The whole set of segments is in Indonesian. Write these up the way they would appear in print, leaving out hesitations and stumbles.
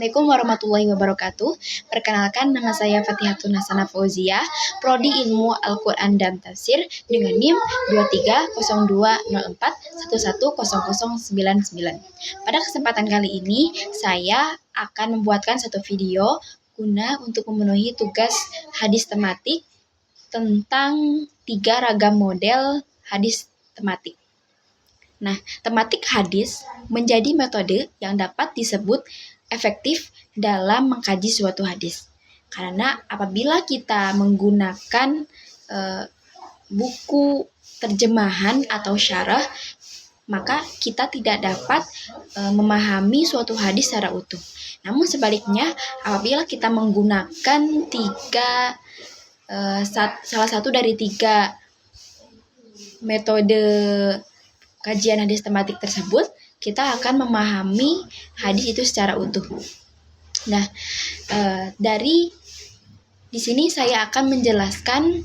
Assalamualaikum warahmatullahi wabarakatuh. Perkenalkan, nama saya Fathihatun Hasanah Fauzia, Prodi Ilmu Al-Quran dan Tafsir dengan NIM 230204110099. Pada kesempatan kali ini, saya akan membuatkan satu video guna untuk memenuhi tugas hadis tematik tentang 3 ragam model hadis tematik. Nah, tematik hadis menjadi metode yang dapat disebut efektif dalam mengkaji suatu hadis. Karena apabila kita menggunakan buku terjemahan atau syarah, maka kita tidak dapat memahami suatu hadis secara utuh. Namun sebaliknya, apabila kita menggunakan salah satu dari 3 metode kajian hadis tematik tersebut, kita akan memahami hadis itu secara utuh. Nah, dari di sini saya akan menjelaskan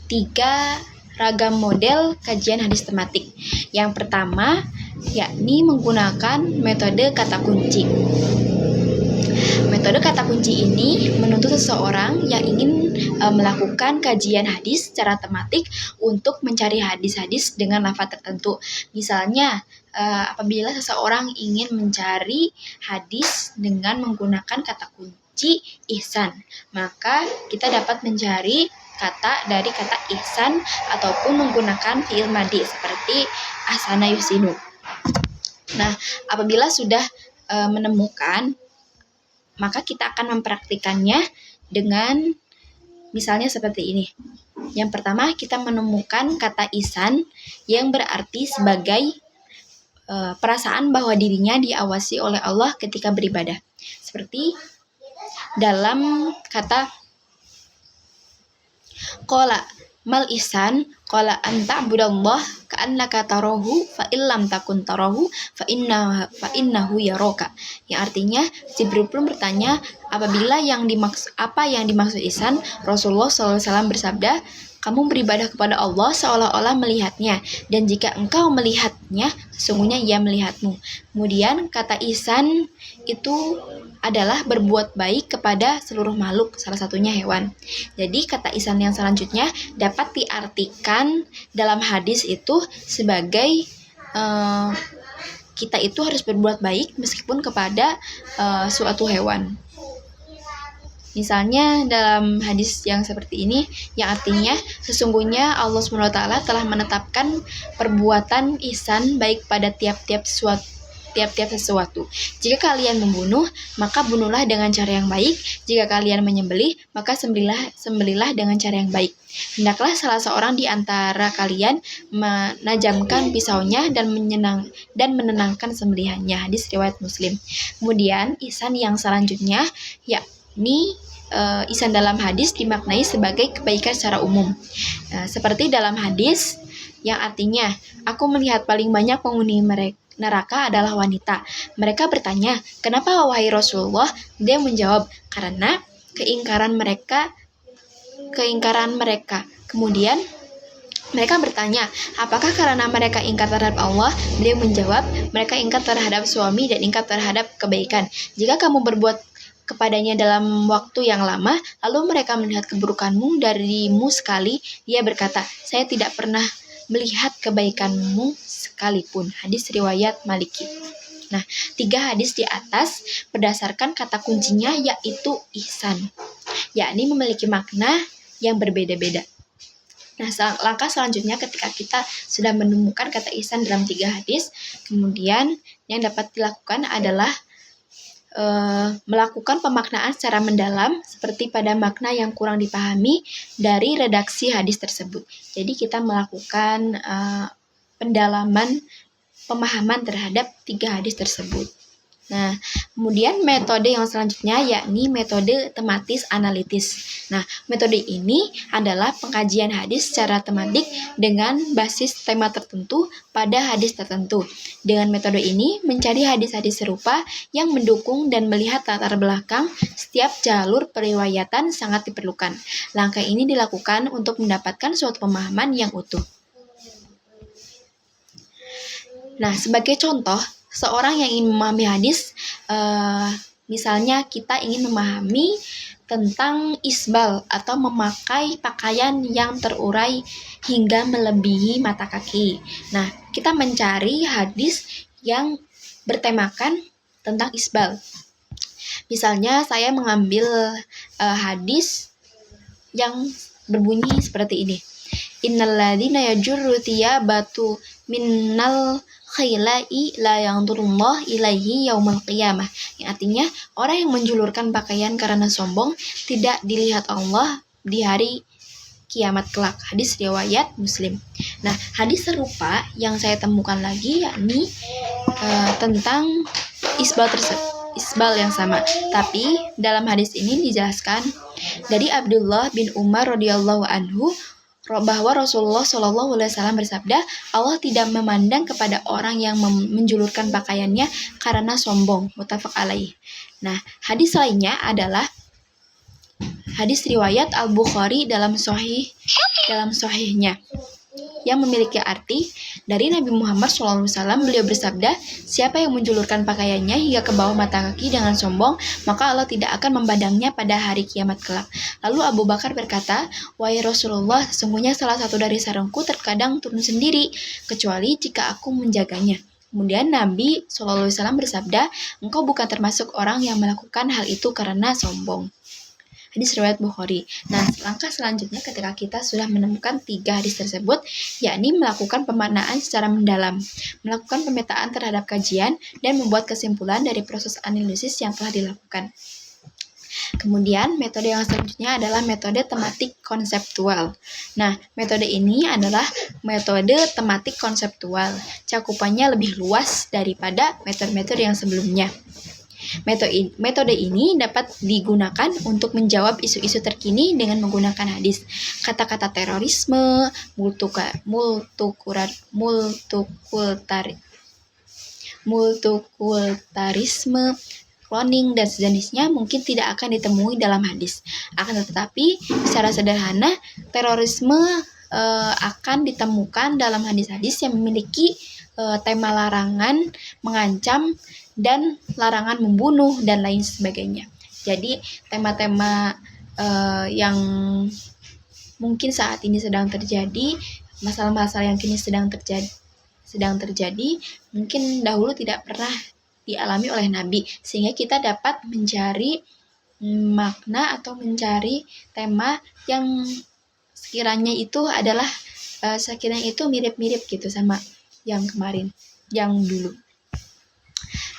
3 ragam model kajian hadis tematik. Yang pertama, yakni menggunakan metode kata kunci. Metode kata kunci ini menuntut seseorang yang ingin melakukan kajian hadis secara tematik untuk mencari hadis-hadis dengan lafaz tertentu. Misalnya, apabila seseorang ingin mencari hadis dengan menggunakan kata kunci ihsan, maka kita dapat mencari kata dari kata ihsan ataupun menggunakan fi'il madhi seperti ahsana yuhsinu. Nah, apabila sudah menemukan, maka kita akan mempraktikannya dengan misalnya seperti ini. Yang pertama, kita menemukan kata ihsan yang berarti sebagai perasaan bahwa dirinya diawasi oleh Allah ketika beribadah. Seperti dalam kata qala mal ihsan qala anta budallah ka'annaka tarahu fa illam takun tarahu fa innahu yaraka. Yang artinya Jibril pun bertanya, apabila apa yang dimaksud ihsan, Rasulullah SAW bersabda, kamu beribadah kepada Allah seolah-olah melihatnya, dan jika engkau melihatnya, sesungguhnya ia melihatmu. Kemudian kata ihsan itu adalah berbuat baik kepada seluruh makhluk, salah satunya hewan. Jadi kata ihsan yang selanjutnya dapat diartikan dalam hadis itu sebagai kita itu harus berbuat baik meskipun kepada suatu hewan. Misalnya dalam hadis yang seperti ini, yang artinya sesungguhnya Allah SWT telah menetapkan perbuatan ihsan baik pada tiap-tiap sesuatu. Jika kalian membunuh, maka bunuhlah dengan cara yang baik. Jika kalian menyembelih, maka sembelihlah dengan cara yang baik. Hendaklah salah seorang di antara kalian menajamkan pisaunya dan menenangkan sembelihannya. Hadis riwayat Muslim. Kemudian ihsan yang selanjutnya yakni ihsan dalam hadis dimaknai sebagai kebaikan secara umum. Seperti dalam hadis yang artinya, aku melihat paling banyak penghuni neraka adalah wanita. Mereka bertanya, kenapa wahai Rasulullah? Dia menjawab, karena keingkaran mereka. Kemudian mereka bertanya, apakah karena mereka ingkar terhadap Allah? Beliau menjawab, mereka ingkar terhadap suami dan ingkar terhadap kebaikan. Jika kamu berbuat kepadanya dalam waktu yang lama, lalu mereka melihat keburukanmu darimu sekali, dia berkata, saya tidak pernah melihat kebaikanmu sekalipun. Hadis riwayat Maliki. Nah, 3 hadis di atas berdasarkan kata kuncinya yaitu ihsan, yakni memiliki makna yang berbeda-beda. Nah, langkah selanjutnya ketika kita sudah menemukan kata ihsan dalam 3 hadis, kemudian yang dapat dilakukan adalah melakukan pemaknaan secara mendalam seperti pada makna yang kurang dipahami dari redaksi hadis tersebut. Jadi kita melakukan pendalaman pemahaman terhadap 3 hadis tersebut. Nah, kemudian metode yang selanjutnya yakni metode tematis analitis. Nah, metode ini adalah pengkajian hadis secara tematik dengan basis tema tertentu pada hadis tertentu. Dengan metode ini, mencari hadis-hadis serupa yang mendukung dan melihat latar belakang setiap jalur periwayatan sangat diperlukan. Langkah ini dilakukan untuk mendapatkan suatu pemahaman yang utuh. Nah, sebagai contoh, seorang yang ingin memahami hadis Misalnya kita ingin memahami tentang isbal atau memakai pakaian yang terurai hingga melebihi mata kaki. Nah, kita mencari hadis yang bertemakan tentang isbal. Misalnya saya mengambil hadis yang berbunyi seperti ini. Innalladzina yajurru thiyabatu minnal khilai la yanzurullah ilaihi yaumal qiyamah. Yang artinya orang yang menjulurkan pakaian karena sombong tidak dilihat Allah di hari kiamat kelak. Hadis riwayat Muslim. Nah, hadis serupa yang saya temukan lagi yakni tentang isbal yang sama. Tapi dalam hadis ini dijelaskan dari Abdullah bin Umar radhiyallahu anhu bahwa Rasulullah Shallallahu Alaihi Wasallam bersabda, Allah tidak memandang kepada orang yang menjulurkan pakaiannya karena sombong. Muttafaq alaih. Nah, hadis lainnya adalah hadis riwayat Al-Bukhari dalam sahihnya yang memiliki arti dari Nabi Muhammad SAW. Beliau bersabda, siapa yang menjulurkan pakaiannya hingga ke bawah mata kaki dengan sombong, maka Allah tidak akan memandangnya pada hari kiamat kelak. Lalu Abu Bakar berkata, wahai Rasulullah, sesungguhnya salah satu dari sarungku terkadang turun sendiri, kecuali jika aku menjaganya. Kemudian Nabi SAW bersabda, engkau bukan termasuk orang yang melakukan hal itu karena sombong. Hadis riwayat Bukhari. Nah, langkah selanjutnya ketika kita sudah menemukan 3 hadis tersebut, yakni melakukan pemaknaan secara mendalam, melakukan pemetaan terhadap kajian, dan membuat kesimpulan dari proses analisis yang telah dilakukan. Kemudian, metode yang selanjutnya adalah metode tematik konseptual. Nah, metode ini adalah metode tematik konseptual. Cakupannya lebih luas daripada metode-metode yang sebelumnya. Metode ini dapat digunakan untuk menjawab isu-isu terkini dengan menggunakan hadis. Kata-kata terorisme, multikultarisme, cloning, dan sejenisnya mungkin tidak akan ditemui dalam hadis. Akan tetapi, secara sederhana, terorisme akan ditemukan dalam hadis-hadis yang memiliki tema larangan, mengancam, dan larangan membunuh, dan lain sebagainya. Jadi tema-tema yang mungkin saat ini sedang terjadi, masalah-masalah yang kini sedang terjadi, mungkin dahulu tidak pernah dialami oleh Nabi, sehingga kita dapat mencari makna atau mencari tema yang sekiranya itu mirip-mirip gitu sama yang kemarin, yang dulu.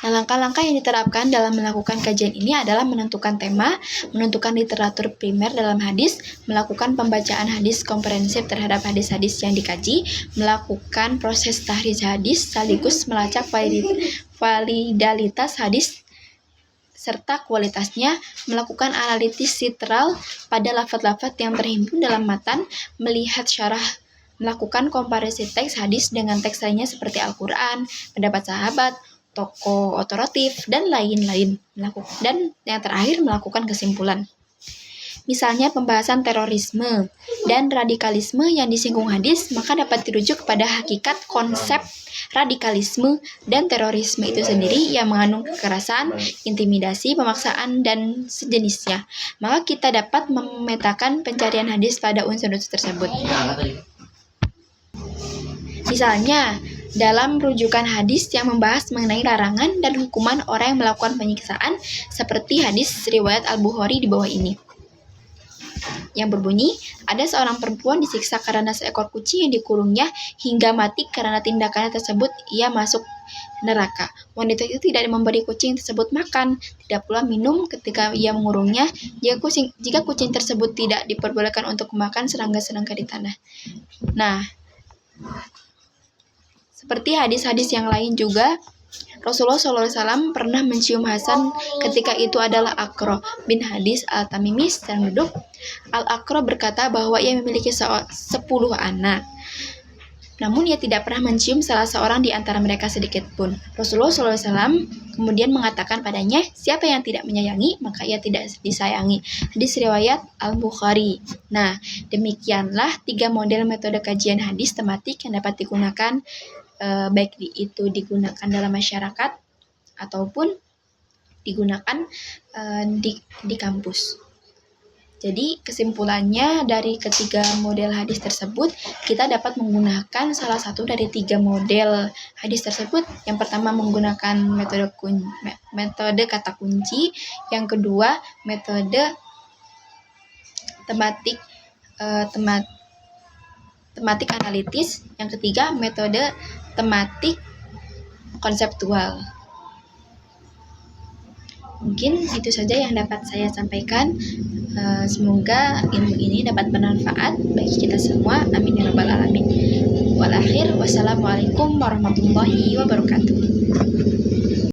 Nah, langkah-langkah yang diterapkan dalam melakukan kajian ini adalah menentukan tema, menentukan literatur primer dalam hadis, melakukan pembacaan hadis komprehensif terhadap hadis-hadis yang dikaji, melakukan proses tahrij hadis, sekaligus melacak validalitas hadis serta kualitasnya, melakukan analisis literal pada lafaz-lafaz yang terhimpun dalam matan, melihat syarah, melakukan komparasi teks hadis dengan teks lainnya seperti Al-Quran, pendapat sahabat, tokoh otoratif, dan lain-lain. Dan yang terakhir, melakukan kesimpulan. Misalnya pembahasan terorisme dan radikalisme yang disinggung hadis, maka dapat dirujuk kepada hakikat konsep radikalisme dan terorisme itu sendiri yang mengandung kekerasan, intimidasi, pemaksaan, dan sejenisnya. Maka kita dapat memetakan pencarian hadis pada unsur-unsur tersebut. Misalnya, dalam rujukan hadis yang membahas mengenai larangan dan hukuman orang yang melakukan penyiksaan, seperti hadis riwayat Al-Bukhari di bawah ini, yang berbunyi, ada seorang perempuan disiksa karena seekor kucing yang dikurungnya hingga mati karena tindakannya tersebut ia masuk neraka. Wanita itu tidak memberi kucing tersebut makan, tidak pula minum ketika ia mengurungnya. Jika kucing tersebut tidak diperbolehkan untuk makan serangga-serangga di tanah. Nah, seperti hadis-hadis yang lain juga, Rasulullah SAW pernah mencium Hasan ketika itu adalah Aqra bin Hadis Al-Tamimi dan duduk. Al-Aqra berkata bahwa ia memiliki 10 anak. Namun ia tidak pernah mencium salah seorang di antara mereka sedikit pun. Rasulullah SAW kemudian mengatakan padanya, siapa yang tidak menyayangi, maka ia tidak disayangi. Hadis riwayat Al-Bukhari. Nah, demikianlah 3 model metode kajian hadis tematik yang dapat digunakan, baik itu digunakan dalam masyarakat ataupun digunakan di kampus. Jadi kesimpulannya dari ketiga model hadis tersebut, kita dapat menggunakan salah satu dari 3 model hadis tersebut. Yang pertama menggunakan metode kata kunci, yang kedua metode tematik analitis, yang ketiga metode tematik konseptual. Mungkin itu saja yang dapat saya sampaikan. Semoga ilmu ini dapat bermanfaat bagi kita semua. Amin ya rabbal alamin. Wassalamualaikum warahmatullahi wabarakatuh.